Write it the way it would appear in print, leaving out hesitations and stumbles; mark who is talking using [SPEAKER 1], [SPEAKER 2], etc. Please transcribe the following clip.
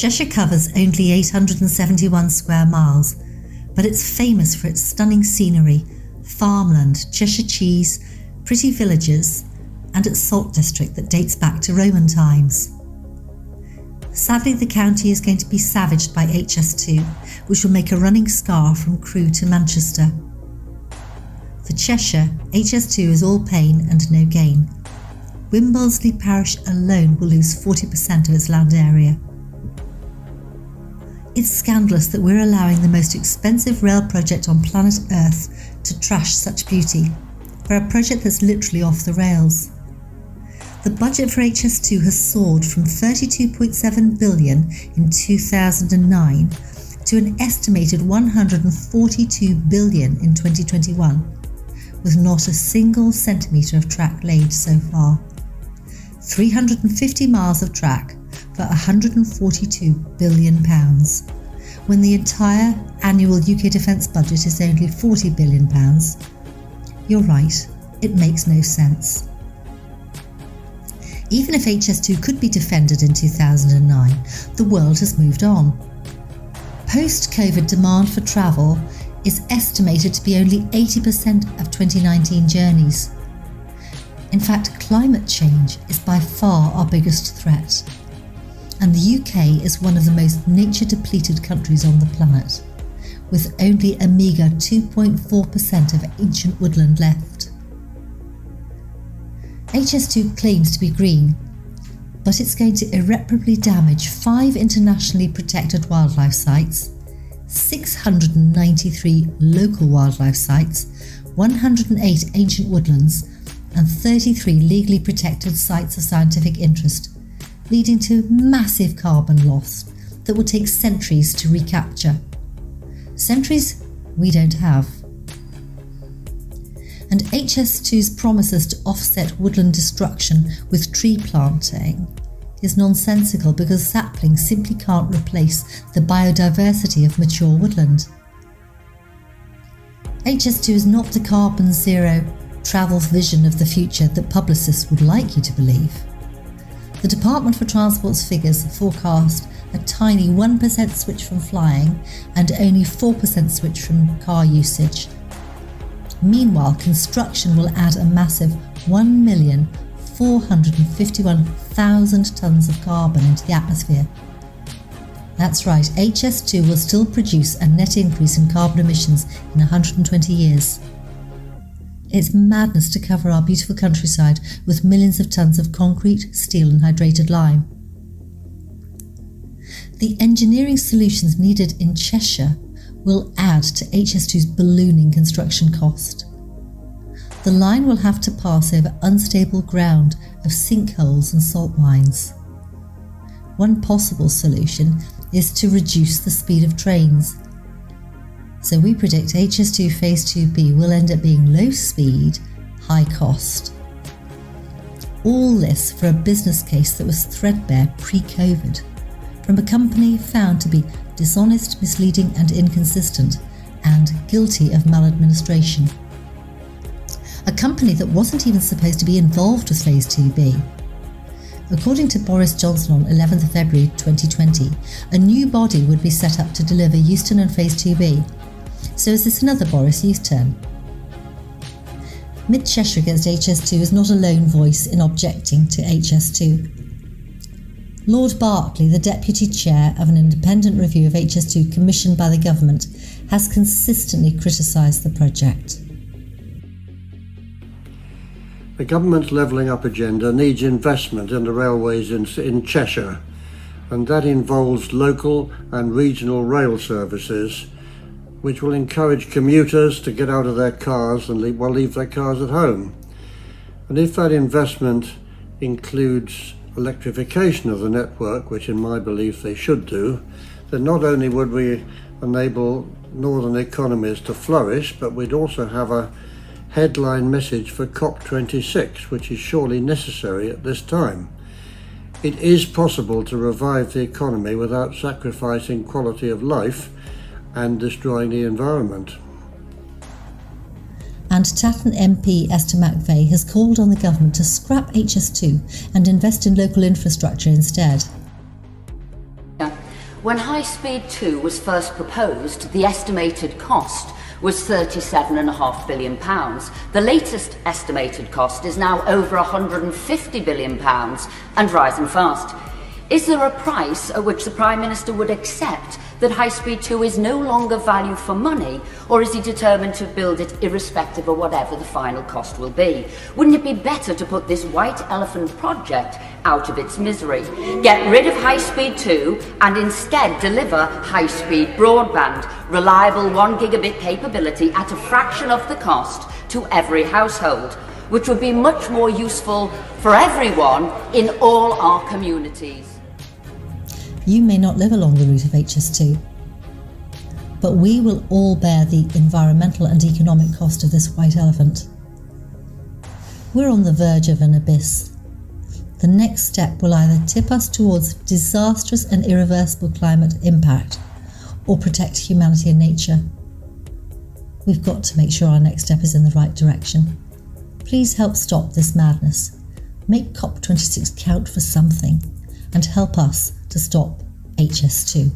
[SPEAKER 1] Cheshire covers only 871 square miles, but it's famous for its stunning scenery, farmland, Cheshire cheese, pretty villages, and its salt district that dates back to Roman times. Sadly, the county is going to be savaged by HS2, which will make a running scar from Crewe to Manchester. For Cheshire, HS2 is all pain and no gain. Wimborsley parish alone will lose 40% of its land area. It's scandalous that we're allowing the most expensive rail project on planet Earth to trash such beauty, for a project that's literally off the rails. The budget for HS2 has soared from £32.7 billion in 2009 to an estimated £142 billion in 2021, with not a single centimetre of track laid so far. 350 miles of track for £142 billion, when the entire annual UK defence budget is only £40 billion. You're right, it makes no sense. Even if HS2 could be defended in 2009, the world has moved on. Post-COVID demand for travel is estimated to be only 80% of 2019 journeys. In fact, climate change is by far our biggest threat, and the UK is one of the most nature-depleted countries on the planet, with only a meagre 2.4% of ancient woodland left. HS2 claims to be green, but it's going to irreparably damage 5 internationally protected wildlife sites, 693 local wildlife sites, 108 ancient woodlands, and 33 legally protected sites of scientific interest, leading to massive carbon loss that will take centuries to recapture. Centuries we don't have. And HS2's promises to offset woodland destruction with tree planting is nonsensical, because saplings simply can't replace the biodiversity of mature woodland. HS2 is not the carbon zero travel vision of the future that publicists would like you to believe. The Department for Transport's figures forecast a tiny 1% switch from flying and only 4% switch from car usage. Meanwhile, construction will add a massive 1,451,000 tonnes of carbon into the atmosphere. That's right, HS2 will still produce a net increase in carbon emissions in 120 years. It's madness to cover our beautiful countryside with millions of tonnes of concrete, steel and hydrated lime. The engineering solutions needed in Cheshire will add to HS2's ballooning construction cost. The line will have to pass over unstable ground of sinkholes and salt mines. One possible solution is to reduce the speed of trains. So we predict HS2 Phase 2B will end up being low speed, high cost. All this for a business case that was threadbare pre-COVID, from a company found to be dishonest, misleading and inconsistent, and guilty of maladministration. A company that wasn't even supposed to be involved with Phase 2B. According to Boris Johnson on 11th of February 2020, a new body would be set up to deliver Euston and Phase 2B. So is this another Boris U-turn? Mid-Cheshire against HS2 is not a lone voice in objecting to HS2. Lord Berkeley, the Deputy Chair of an independent review of HS2 commissioned by the government, has consistently criticised the project.
[SPEAKER 2] The government's levelling up agenda needs investment in the railways in Cheshire, and that involves local and regional rail services, which will encourage commuters to get out of their cars and leave their cars at home. And if that investment includes electrification of the network, which in my belief they should do, then not only would we enable northern economies to flourish, but we'd also have a headline message for COP26, which is surely necessary at this time. It is possible to revive the economy without sacrificing quality of life and destroying the environment.
[SPEAKER 1] And Tatton MP Esther McVeigh has called on the government to scrap HS2 and invest in local infrastructure instead.
[SPEAKER 3] When High Speed 2 was first proposed, the estimated cost was £37.5 billion. The latest estimated cost is now over £150 billion and rising fast. Is there a price at which the Prime Minister would accept that High Speed 2 is no longer value for money, or is he determined to build it irrespective of whatever the final cost will be? Wouldn't it be better to put this white elephant project out of its misery? Get rid of High Speed 2 and instead deliver high-speed broadband, reliable 1 gigabit capability at a fraction of the cost to every household, which would be much more useful for everyone in all our communities.
[SPEAKER 1] You may not live along the route of HS2, but we will all bear the environmental and economic cost of this white elephant. We're on the verge of an abyss. The next step will either tip us towards disastrous and irreversible climate impact or protect humanity and nature. We've got to make sure our next step is in the right direction. Please help stop this madness. Make COP26 count for something and help us to stop HS2.